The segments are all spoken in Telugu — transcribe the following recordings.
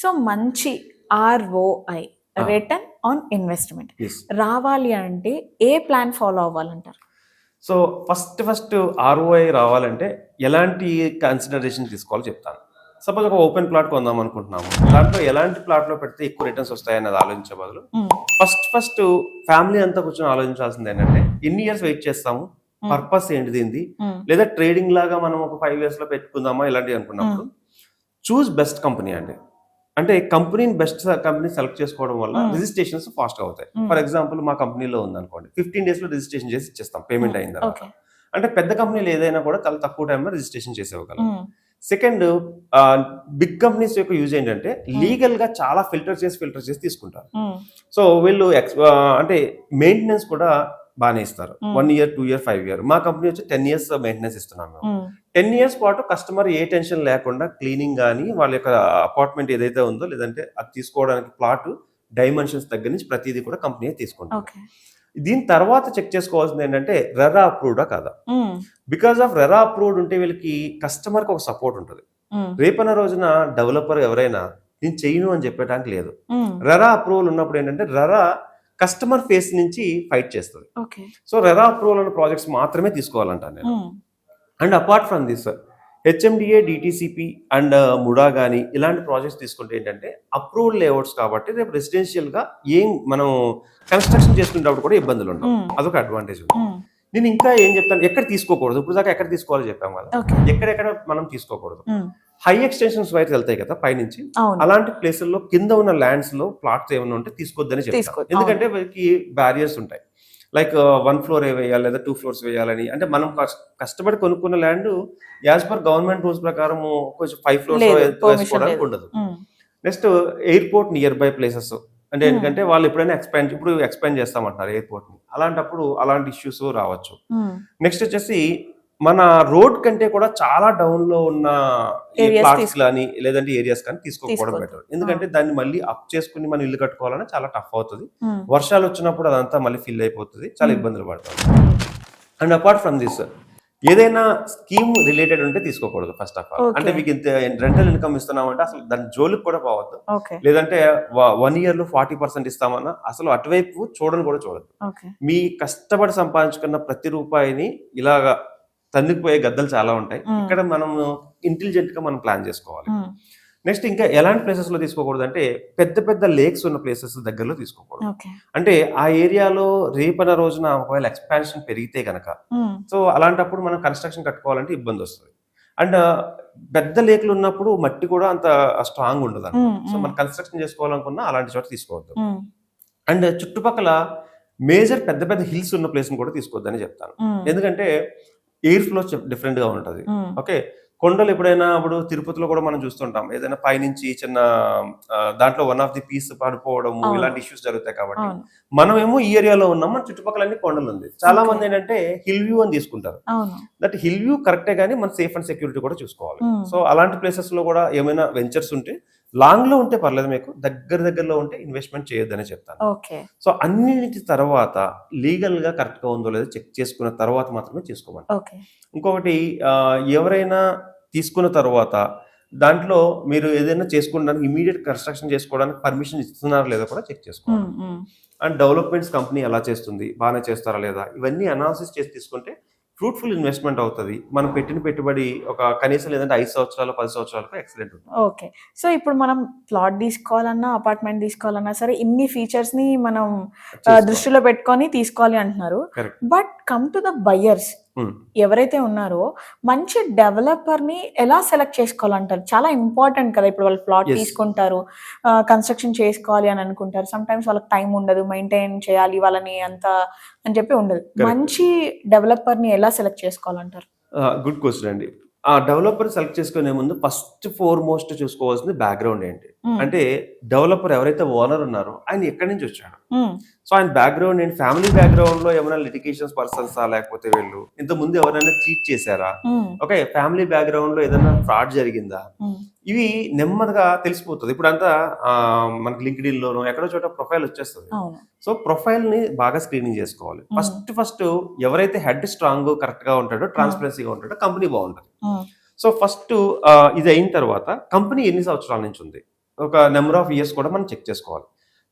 సో మంచి ROI, రిటర్న్ ఆన్ ఇన్వెస్ట్మెంట్ రావాలి అంటే ఏ ప్లాన్ ఫాలో అవ్వాలంటారు? సో ఫస్ట్ ROI రావాలంటే ఎలాంటి కన్సిడరేషన్ తీసుకోవాలో చెప్తాను. సపోజ్ ఒక ఓపెన్ ప్లాట్ కొందాం అనుకుంటున్నాము, దాంట్లో ఎలాంటి ప్లాట్లో పెడితే ఎక్కువ రిటర్న్స్ వస్తాయన్నది ఆలోచించే బదులు ఫస్ట్ ఫ్యామిలీ అంతా కూర్చొని ఆలోచించాల్సింది ఏంటంటే ఎన్ని ఇయర్స్ వెయిట్ చేస్తాము, పర్పస్ ఏంటి దీనిది, లేదా ట్రేడింగ్ లాగా మనం ఒక 5 years లో పెట్టుకుందామా ఇలాంటివి అనుకున్నప్పుడు చూస్ బెస్ట్ కంపెనీ అండి. అంటే బెస్ట్ కంపెనీ సెలెక్ట్ చేసుకోవడం వల్ల రిజిస్ట్రేషన్స్ ఫాస్ట్ అవుతాయి. ఫర్ ఎగ్జాంపుల్ మా కంపెనీలో ఉందనుకోండి, 15 days లో రిజిస్ట్రేషన్ చేసి ఇచ్చేస్తాం పేమెంట్ అయిన తర్వాత. అంటే పెద్ద కంపెనీలు ఏదైనా కూడా చాలా తక్కువ టైంలో రిజిస్ట్రేషన్ చేసేవగలం. సెకండ్, బిగ్ కంపెనీస్ యొక్క యూజ్ ఏంటంటే లీగల్ గా చాలా ఫిల్టర్ చేసి తీసుకుంటారు. సో వీళ్ళు అంటే మెయింటెనెన్స్ కూడా బాగానే ఇస్తారు. 1 year, 2 year, 5 year. మా కంపెనీ వచ్చి 10 years మెయింటెనెన్స్ ఇస్తున్నాం మేము. 10 years పాటు కస్టమర్ ఏ టెన్షన్ లేకుండా క్లీనింగ్ కానీ వాళ్ళ యొక్క అపార్ట్మెంట్ ఏదైతే ఉందో లేదంటే అది తీసుకోవడానికి ప్లాట్ డైమెన్షన్స్ దగ్గర నుంచి ప్రతిదీ కూడా కంపెనీ తీసుకుంటాం. దీని తర్వాత చెక్ చేసుకోవాల్సింది ఏంటంటే రెరా అప్రూవ్డా కాదా. బికాస్ ఆఫ్ రెరా అప్రూవ్డ్ ఉంటే వీళ్ళకి కస్టమర్కి ఒక సపోర్ట్ ఉంటుంది. రేపన్న రోజున డెవలపర్ ఎవరైనా నేను చేయను అని చెప్పడానికి లేదు. రెరా అప్రూవల్ ఉన్నప్పుడు ఏంటంటే రెరా కస్టమర్ ఫేస్ నుంచి ఫైట్ చేస్తుంది. సో రెరా అప్రూవల్ అనే ప్రాజెక్ట్స్ మాత్రమే తీసుకోవాలంట నేను. And apart from this HMDA, DTCP and MUDA కానీ ఇలాంటి ప్రాజెక్ట్స్ తీసుకుంటే ఏంటంటే అప్రూవల్ లేఅవుట్స్ కాబట్టి రేపు రెసిడెన్షియల్ గా ఏం మనం కన్స్ట్రక్షన్ చేసుకునేటప్పుడు కూడా ఇబ్బందులు ఉండవు. అదొక అడ్వాంటేజ్ ఉంది. నేను ఇంకా ఏం చెప్తాను, ఎక్కడ తీసుకోకూడదు, ఇప్పుడు దాకా ఎక్కడ తీసుకోవాలో చెప్పాం కదా, ఎక్కడెక్కడ మనం తీసుకోకూడదు. హై ఎక్స్టెన్షన్స్ వైర్స్ వెళ్తాయి కదా పైనుంచి, అలాంటి ప్లేసుల్లో కింద ఉన్న ల్యాండ్స్ లో ప్లాట్స్ ఏమైనా ఉంటే తీసుకోవద్దని చెప్తాను. ఎందుకంటే వీళ్ళకి బ్యారియర్స్ ఉంటాయి. లైక్ 1 floor వేయాలి లేదా 2 floors వేయాలని. అంటే మనం కష్టపడి కొనుక్కున్న land as per government rules ప్రకారం కొంచెం 5 floors వేసుకోవడానికి ఉండదు. Next airport near by places అంటే ఎందుకంటే వాళ్ళు ఎప్పుడైనా ఎక్స్పాండ్ చేస్తామంటున్నారు ఎయిర్పోర్ట్ ని, అలాంటప్పుడు అలాంటి ఇష్యూస్ రావచ్చు. నెక్స్ట్ వచ్చేసి మన రోడ్ కంటే కూడా చాలా డౌన్ లో ఉన్న ప్లాట్స్ కానీ లేదంటే ఏరియాస్ కానీ తీసుకోకపోవడం బెటర్. ఎందుకంటే దాన్ని మళ్ళీ అప్ చేసుకుని మనం ఇల్లు కట్టుకోవాలని చాలా టఫ్ అవుతుంది. వర్షాలు వచ్చినప్పుడు అదంతా మళ్ళీ ఫిల్ అయిపోతుంది, చాలా ఇబ్బందులు పడతాం. అండ్ అపార్ట్ ఫ్రమ్ దిస్ ఏదైనా స్కీమ్ రిలేటెడ్ ఉంటే తీసుకోకూడదు ఫస్ట్ ఆఫ్ ఆల్. అంటే మీకు ఇంత రెంటల్ ఇన్కమ్ ఇస్తున్నామంటే అసలు దాని జోలికి కూడా పోవద్దు. లేదంటే 1 year లో 40% ఇస్తామన్నా అసలు అటువైపు కూడా చూడద్దు. మీ కష్టపడి సంపాదించుకున్న ప్రతి రూపాయిని ఇలాగా తన్నుకుపోయే గద్దలు చాలా ఉంటాయి. ఇక్కడ మనం ఇంటెలిజెంట్ గా మనం ప్లాన్ చేసుకోవాలి. నెక్స్ట్ ఇంకా ఎలాంటి ప్లేసెస్ లో తీసుకోకూడదు అంటే పెద్ద లేక్స్ ఉన్న ప్లేసెస్ దగ్గరలో తీసుకోకూడదు. అంటే ఆ ఏరియాలో రేపన రోజున ఒకవేళ ఎక్స్పాన్షన్ పెరిగితే గనక సో అలాంటప్పుడు మనం కన్స్ట్రక్షన్ కట్టుకోవాలంటే ఇబ్బంది వస్తుంది. అండ్ పెద్ద లేక్లు ఉన్నప్పుడు మట్టి కూడా అంత స్ట్రాంగ్ ఉండదు. సో మనం కన్స్ట్రక్షన్ చేసుకోవాలనుకున్నా అలాంటి చోట తీసుకోవద్దు. అండ్ చుట్టుపక్కల మేజర్ పెద్ద హిల్స్ ఉన్న ప్లేస్ కూడా తీసుకోవద్దని చెప్తాను. ఎందుకంటే ఎయిర్ ఫ్లో డిఫరెంట్ గా ఉంటది. ఓకే, కొండలు ఎప్పుడైనా ఇప్పుడు తిరుపతిలో కూడా మనం చూస్తుంటాం, ఏదైనా పైనుంచి చిన్న దాంట్లో వన్ ఆఫ్ ది పీస్ పడిపోవడము ఇలాంటి ఇష్యూస్ జరుగుతాయి. కాబట్టి మనమేమో ఈ ఏరియాలో ఉన్నాం, మన చుట్టుపక్కల అన్ని కొండలు ఉంది. చాలా మంది ఏంటంటే హిల్ వ్యూ అని తీసుకుంటారు. దట్ హిల్ వ్యూ కరెక్టే కానీ మన సేఫ్ అండ్ సెక్యూరిటీ కూడా చూసుకోవాలి. సో అలాంటి ప్లేసెస్ లో కూడా ఏమైనా వెంచర్స్ ఉంటే లాంగ్ లో ఉంటే పర్లేదు, మీకు దగ్గరలో ఉంటే ఇన్వెస్ట్మెంట్ చేయొద్దని చెప్తాను. సో అన్నిటి తర్వాత లీగల్ గా కరెక్ట్ గా ఉందో లేదో చెక్ చేసుకున్న తర్వాత మాత్రమే చేసుకోవాలి. ఇంకొకటి, ఎవరైనా తీసుకున్న తర్వాత దాంట్లో మీరు ఏదైనా చేసుకోవడానికి ఇమీడియట్ కన్స్ట్రక్షన్ చేసుకోవడానికి పర్మిషన్ ఇస్తున్నారా లేదా కూడా చెక్ చేసుకోవాలి. అండ్ డెవలప్మెంట్స్ కంపెనీ ఎలా చేస్తుంది, బాగానే చేస్తారా లేదా, ఇవన్నీ అనాలిసిస్ చేసి తీసుకుంటే ఫ్రూట్ఫుల్ ఇన్వెస్ట్మెంట్ అవుతుంది. మనం పెట్టిన పెట్టుబడి ఒక కనీసం లేదంటే 5 సంవత్సరాలు 10 సంవత్సరాలకు ఎక్సలెంట్ ఉంటుంది. ఓకే, సో ఇప్పుడు మనం ప్లాట్ తీసుకోవాలన్నా అపార్ట్మెంట్ తీసుకోవాలన్నా సరే ఇన్ని ఫీచర్స్ ని మనం దృష్టిలో పెట్టుకొని తీసుకోవాలి అంటున్నారు. But come to the buyers, ఎవరైతే ఉన్నారో మంచి డెవలపర్ ని ఎలా సెలెక్ట్ చేసుకోవాలంటారు? చాలా ఇంపార్టెంట్ కదా. ఇప్పుడు వాళ్ళు ప్లాట్ తీసుకుంటారు, కన్స్ట్రక్షన్ చేసుకోవాలి అని అనుకుంటారు. సమ్ టైమ్స్ వాళ్ళకి టైం ఉండదు, మెయింటైన్ చేయాలి వాళ్ళని అంత అని చెప్పి ఉండదు. మంచి డెవలపర్ ని ఎలా సెలెక్ట్ చేసుకోవాలంటారు? గుడ్ క్వశ్చన్ అండి. ఆ డెవలపర్ సెలెక్ట్ చేసుకునే ముందు ఫస్ట్ ఫోర్మోస్ట్ చూసుకోవాల్సింది బ్యాక్గ్రౌండ్ ఏంటి. అంటే డెవలపర్ ఎవరైతే ఓనర్ ఉన్నారో ఆయన ఎక్కడి నుంచి వచ్చాడు, సో ఆయన బ్యాక్గ్రౌండ్ ఏంటి, ఫ్యామిలీ బ్యాక్గ్రౌండ్ లో ఏమైనా లిటిగేషన్స్ పర్సన్సా, లేకపోతే వీళ్ళు ఇంత ముందు ఎవరైనా చీట్ చేశారా, ఓకే ఫ్యామిలీ బ్యాక్గ్రౌండ్ లో ఏదైనా ఫ్రాడ్ జరిగిందా, ఇవి నెమ్మదిగా తెలిసిపోతుంది. ఇప్పుడు అంతా మనకి లింక్డ్ఇన్ లోనో ఎక్కడో చోట ప్రొఫైల్ వచ్చేస్తుంది. సో ప్రొఫైల్ ని బాగా స్క్రీనింగ్ చేసుకోవాలి. ఫస్ట్ ఎవరైతే హెడ్ స్ట్రాంగ్ కరెక్ట్ గా ఉంటాడో, ట్రాన్స్పరెన్సీగా ఉంటాడో, కంపెనీ బాగుంటుంది. సో ఫస్ట్ ఇది అయిన తర్వాత కంపెనీ ఎన్ని సంవత్సరాల నుంచి ఉంది, ఒక నెంబర్ ఆఫ్ ఇయర్స్ కూడా మనం చెక్ చేసుకోవాలి.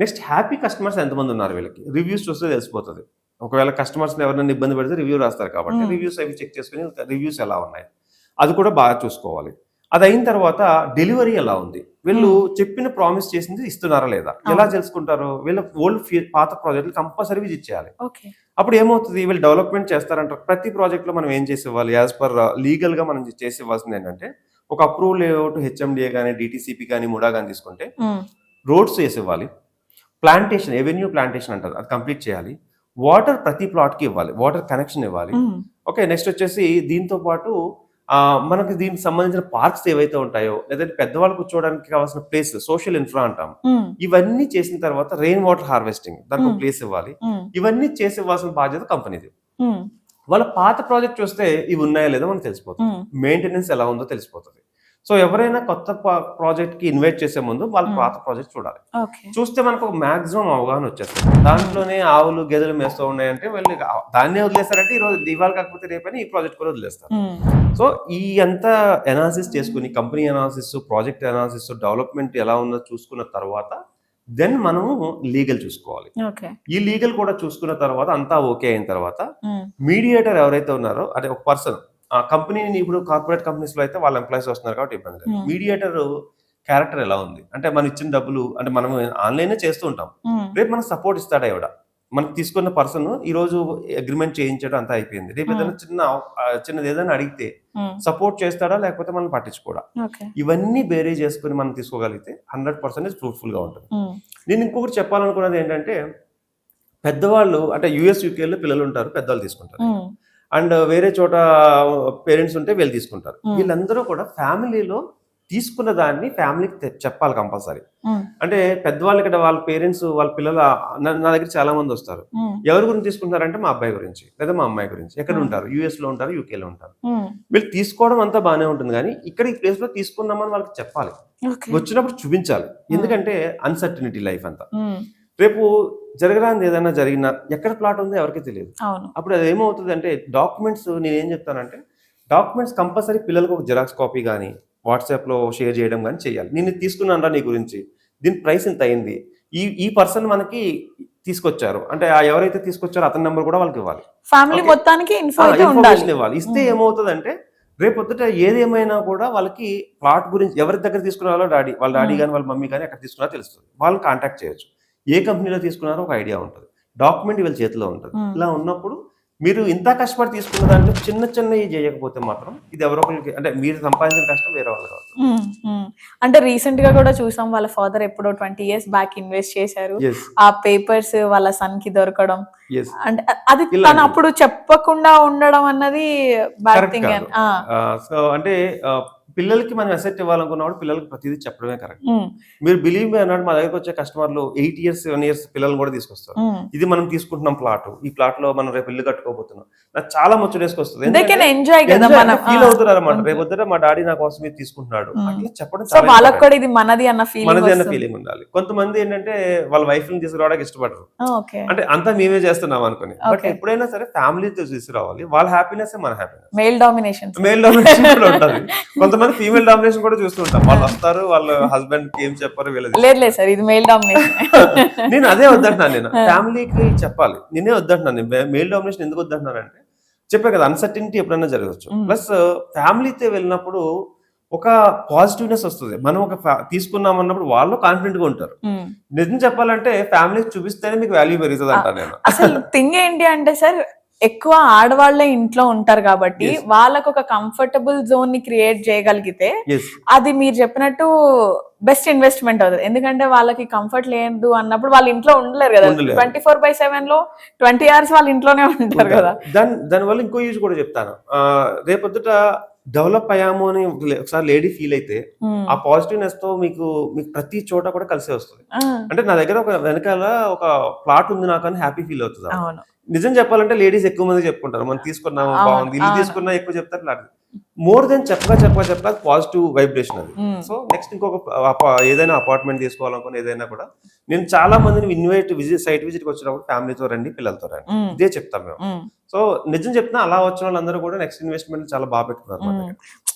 నెక్స్ట్ హ్యాపీ కస్టమర్స్ ఎంతమంది ఉన్నారు వీళ్ళకి రివ్యూస్ చూస్తే తెలిసిపోతుంది. ఒకవేళ కస్టమర్స్ ఎవరైనా ఇబ్బంది పెడితే రివ్యూ రాస్తారు కాబట్టి రివ్యూస్ అవి చెక్ చేసుకుని రివ్యూస్ ఎలా ఉన్నాయి అది కూడా బాగా చూసుకోవాలి. అది అయిన తర్వాత డెలివరీ ఎలా ఉంది, వీళ్ళు చెప్పిన ప్రామిస్ చేసింది ఇస్తున్నారా లేదా ఎలా తెలుసుకుంటారు? వీళ్ళ పాత ప్రాజెక్టులు కంపల్సరీ విజిట్ చేయాలి. అప్పుడు ఏమవుతుంది, వీళ్ళు డెవలప్మెంట్ చేస్తారంటారు. ప్రతి ప్రాజెక్ట్ లో మనం ఏం చేసి ఇవ్వాలి, యాజ్ పర్ లీగల్ గా మనం చేసి ఇవ్వాల్సింది ఏంటంటే ఒక అప్రూవల్ లేఅవుట్ హెచ్ఎండిఏ కానీ డిటిసిపి కానీ ముడా కానీ తీసుకుంటే రోడ్స్ చేసి ఇవ్వాలి. ప్లాంటేషన్ ఎవెన్యూ ప్లాంటేషన్ అంటారు, అది కంప్లీట్ చేయాలి. వాటర్ ప్రతి ప్లాట్ కి ఇవ్వాలి, వాటర్ కనెక్షన్ ఇవ్వాలి. ఓకే, నెక్స్ట్ వచ్చేసి దీంతో పాటు మనకి దీనికి సంబంధించిన పార్క్స్ ఏవైతే ఉంటాయో లేదంటే పెద్దవాళ్ళు కూర్చోవడానికి కావాల్సిన ప్లేస్ సోషల్ ఇన్ఫ్రా అంటాం, ఇవన్నీ చేసిన తర్వాత రెయిన్ వాటర్ హార్వెస్టింగ్ దానికి ప్లేస్ ఇవ్వాలి. ఇవన్నీ చేసి ఇవ్వాల్సిన బాధ్యత కంపెనీది. వాళ్ళ పాత ప్రాజెక్ట్ చూస్తే ఇవి ఉన్నాయో లేదో మనకు తెలిసిపోతుంది, మెయింటెనెన్స్ ఎలా ఉందో తెలిసిపోతుంది. సో ఎవరైనా కొత్త ప్రాజెక్ట్ కి ఇన్వైట్ చేసే ముందు వాళ్ళ పాత ప్రాజెక్ట్ చూడాలి. చూస్తే మనకు ఒక మాక్సిమం అవగాహన వచ్చేస్తుంది. దాంట్లోనే ఆవులు గేదెలు మేస్తూ ఉన్నాయంటే వెళ్ళి దాన్నే వదిలేస్తారంటే ఈ రోజు ఇవాళ కాకపోతే రేపని ఈ ప్రాజెక్ట్ కూడా వదిలేస్తారు. సో ఈ అంతా అనాలిసిస్ చేసుకుని company analysis, project analysis, development ఎలా ఉందో చూసుకున్న తర్వాత దెన్ మనము లీగల్ చూసుకోవాలి. ఈ లీగల్ కూడా చూసుకున్న తర్వాత అంతా ఓకే అయిన తర్వాత మీడియేటర్ ఎవరైతే ఉన్నారో అంటే ఒక పర్సన్ ఆ కంపెనీని, ఇప్పుడు కార్పొరేట్ కంపెనీస్ లో అయితే వాళ్ళ ఎంప్లాయీస్ వస్తున్నారు కాబట్టి ఇబ్బంది లేదు. మీడియేటర్ క్యారెక్టర్ ఎలా ఉంది అంటే మనం ఇచ్చిన డబ్బులు అంటే మనం ఆన్లైన్ చేస్తూ ఉంటాం, రేపు మనకు సపోర్ట్ ఇస్తాడా ఎవడ, మనకి తీసుకున్న పర్సన్ ఈ రోజు అగ్రిమెంట్ చేయించడం అంతా అయిపోయింది, రేపు ఏదైనా చిన్నది ఏదైనా అడిగితే సపోర్ట్ చేస్తాడా లేకపోతే మనం పట్టించుకోడా, ఇవన్నీ బేరీ చేసుకుని మనం తీసుకోగలిగితే 100% ఫ్రూట్ఫుల్ గా ఉంటుంది. నేను ఇంకొకటి చెప్పాలనుకున్నది ఏంటంటే పెద్దవాళ్ళు అంటే యుఎస్ యూకేలో పిల్లలు ఉంటారు, పెద్దవాళ్ళు తీసుకుంటారు, అండ్ వేరే చోట పేరెంట్స్ ఉంటే వీళ్ళు తీసుకుంటారు. వీళ్ళందరూ కూడా ఫ్యామిలీలో తీసుకున్న దాన్ని ఫ్యామిలీకి చెప్పాలి కంపల్సరీ. అంటే పెద్దవాళ్ళు ఇక్కడ వాళ్ళ పేరెంట్స్ వాళ్ళ పిల్లలు నా దగ్గర చాలా మంది వస్తారు, ఎవరి గురించి తీసుకుంటారంటే మా అబ్బాయి గురించి లేదా మా అమ్మాయి గురించి. ఎక్కడ ఉంటారు, యుఎస్ లో ఉంటారు, యూకేలో ఉంటారు. వీళ్ళు తీసుకోవడం అంతా బాగానే ఉంటుంది కానీ ఇక్కడ ఈ ప్లేస్ లో తీసుకున్నామని వాళ్ళకి చెప్పాలి, వచ్చినప్పుడు చూపించాలి. ఎందుకంటే అన్సర్టనిటీ లైఫ్ అంతా, రేపు జరగరాంది ఏదైనా జరిగినా ఎక్కడ ప్లాట్ ఉందో ఎవరికి తెలియదు. అప్పుడు అది ఏమవుతుంది అంటే డాక్యుమెంట్స్, నేనేం చెప్తానంటే డాక్యుమెంట్స్ కంపల్సరీ పిల్లలకు ఒక జిరాక్స్ కాపీ కానీ వాట్సాప్ లో షేర్ చేయడం కానీ చేయాలి. నేను తీసుకున్నాను నీ గురించి, దీని ప్రైస్ ఇంత అయింది, ఈ పర్సన్ మనకి తీసుకొచ్చారు అంటే ఎవరైతే తీసుకొచ్చారో అతని నెంబర్ కూడా వాళ్ళకి ఇవ్వాలి, ఫ్యామిలీ మొత్తానికి ఇన్ఫర్మేషన్ ఇవ్వాలి. ఇస్తే ఏమవుతుంది అంటే రేపొద్దుట ఏదేమైనా కూడా వాళ్ళకి ప్లాట్ గురించి ఎవరి దగ్గర తీసుకున్నారో వాళ్ళ డాడీ కానీ వాళ్ళ మమ్మీ కానీ ఎక్కడ తీసుకున్నారో తెలుస్తుంది, వాళ్ళని కాంటాక్ట్ చేయొచ్చు. ఏ కంపెనీలో తీసుకున్నారో ఒక ఐడియా ఉంటుంది, డాక్యుమెంట్ వీళ్ళ చేతిలో ఉంటుంది. ఇలా ఉన్నప్పుడు మీరు ఇంత కష్టపడి తీసుకున్న దాంట్లో చిన్న చిన్నవి చేయకపోతే మాత్రం ఇది ఎవరో ఒకరికి అంటే మీరు సంపాదించిన కష్టం వేరే వాళ్ళు కావచ్చు. అంటే రీసెంట్ గా కూడా చూసాం, వాళ్ళ ఫాదర్ ఎప్పుడో 20 years బ్యాక్ ఇన్వెస్ట్ చేశారు, ఆ పేపర్స్ వాళ్ళ సన్ కి దొరకడం, అంటే అది తను అప్పుడు చెప్పకుండా ఉండడం అన్నది బ్యాడ్ థింగ్. సో అంటే పిల్లలకి మనం అసెట్ ఇవ్వాలనుకున్నప్పుడు పిల్లలకి ప్రతిదీ చెప్పడమే కరెక్ట్. మీరు బిలీవ్ మీ అన్నాడు, మా దగ్గరకు వచ్చే కస్టమర్లు 8 years 7 years పిల్లలు కూడా తీసుకొస్తారు. ఇది మనం తీసుకుంటున్నాం ప్లాట్, ఈ ప్లాట్ లో మనం రేపు ఇల్లు కట్టుకోబోతున్నాం, నాకు చాలా ముచ్చటేసుకొస్తుంది, ఫీల్ అవుతున్నారు అన్నమాట. రేపు వద్ద మా డాడీ నా కోసం ఇది తీసుకుంటున్నాడు అట్లా చెప్పడం, ఇది మనది అన్న ఫీలింగ్ ఉండాలి. కొంతమంది ఏంటంటే వాళ్ళ వైఫ్ ని తీసుకురావడానికి ఇష్టపడరు, అంటే అంతా మేమే చేస్తున్నాం అనుకుని. బట్ ఎప్పుడైనా సరే ఫ్యామిలీతో తీసుకురావాలి, వాళ్ళ హ్యాపీనెస్ మన హ్యాపీనెస్. మేల్ డామినేషన్ కూడా ఉంటుంది. కొంతమంది ఫీమేల్ డామినేషన్ కూడా చూస్తుంటాం, వాళ్ళు వస్తారు వాళ్ళ హస్బెండ్ కి ఏం చెప్పారు వీళ్ళది. లేదు సార్, ఇది మేల్ డామినేషన్. నేను అదే వద్దంటున్నాను, నేను ఫ్యామిలీకి చెప్పాలి, నేనే వద్దంటున్నాను. మేల్ డామినేషన్ ఎందుకు వద్దంటున్నానంటే చెప్పే కదా అన్సర్టనిటీ ఎప్పుడైనా జరగచ్చు. ప్లస్ ఫ్యామిలీతో వెళ్ళినప్పుడు ఒక పాజిటివ్నెస్ వస్తుంది, మనం ఒక తీసుకున్నాం అన్నప్పుడు వాళ్ళు కాన్ఫిడెంట్ గా ఉంటారు. నిజం చెప్పాలంటే ఫ్యామిలీ చూపిస్తేనే మీకు వాల్యూ పెరుగుతుంది అంట నేను. అసలు థింగ్ ఏంటి అంటే సార్, ఎక్కువ ఆడవాళ్లే ఇంట్లో ఉంటారు కాబట్టి వాళ్ళకు ఒక కంఫర్టబుల్ జోన్ ని క్రియేట్ చేయగలిగితే అది మీరు చెప్పినట్టు బెస్ట్ ఇన్వెస్ట్మెంట్ అవుతుంది. ఎందుకంటే వాళ్ళకి కంఫర్ట్ లేదు అన్నప్పుడు వాళ్ళు ఇంట్లో ఉండలేరు కదా, 24/7 లో 20 hours వాళ్ళు ఇంట్లోనే ఉంటారు కదా. దానివల్ల ఇంకో యూజ్ కూడా చెప్తాను, రేపొద్దుట డెవలప్ అయ్యాము అని ఒకసారి లేడీ ఫీల్ అయితే ఆ పాజిటివ్నెస్ తో మీకు ప్రతి చోట కూడా కలిసే వస్తుంది. అంటే నా దగ్గర ఒక వెనకాల ఒక ప్లాట్ ఉంది నాకు అని హ్యాపీ ఫీల్ అవుతుంది. నిజం చెప్పాలంటే లేడీస్ ఎక్కువ మంది చెప్పుకుంటారు, మనం తీసుకున్నాము బాగుంది, ఇల్లు తీసుకున్నా ఎక్కువ చెప్తారు. మోర్ దెన్ చెప్పగా పాజిటివ్ వైబ్రేషన్ అది. సో నెక్స్ట్ ఇంకొక ఏదైనా అపార్ట్మెంట్ తీసుకోవాలనుకున్న ఏదైనా కూడా నేను చాలా మందిని సైట్ విజిట్ వచ్చినప్పుడు ఫ్యామిలీతో రండి, పిల్లలతో రండి, ఇదే చెప్తాం మేము. సో నిజం చెప్తున్నా అలా వచ్చిన వాళ్ళందరూ కూడా నెక్స్ట్ ఇన్వెస్ట్మెంట్ చాలా బాగా పెట్టుకున్నారు అన్నమాట.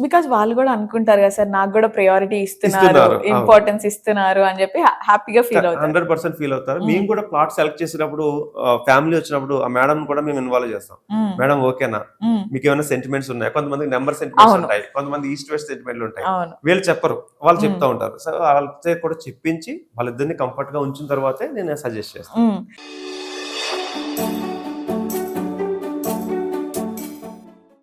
బికాస్ వాళ్ళు కూడా అనుకుంటారు కదా సార్, నాకు కూడా ప్రయారిటీ ఇస్తున్నారు, ఇస్తున్నారు, ఇంపార్టెన్స్ ఇస్తున్నారు అని చెప్పి హ్యాపీగా ఫీల్ అవుతారు. 100% ఫీల్ అవుతారు. మేము కూడా ప్లాట్ సెలెక్ట్ చేసినప్పుడు ఫ్యామిలీ వచ్చినప్పుడు ఆ మేడం కూడా మేము ఇన్వాల్వ్ చేస్తాం. మేడం ఓకేనా, మీకు ఏమైనా సెంటిమెంట్స్ ఉన్నాయి, కొంతమంది నెంబర్ సెంటిమెంట్స్ ఉంటాయి, కొంతమంది ఈస్ట్ వెస్ట్ సెంటిమెంట్లు ఉంటాయి, వీళ్ళు చెప్పరు, వాళ్ళు చెప్తా ఉంటారు. సో వాళ్ళతో కూడా చెప్పించి వాళ్ళిద్దరిని కంఫర్ట్ గా ఉంచిన తర్వాతే నేను సజెస్ట్ చేస్తాను.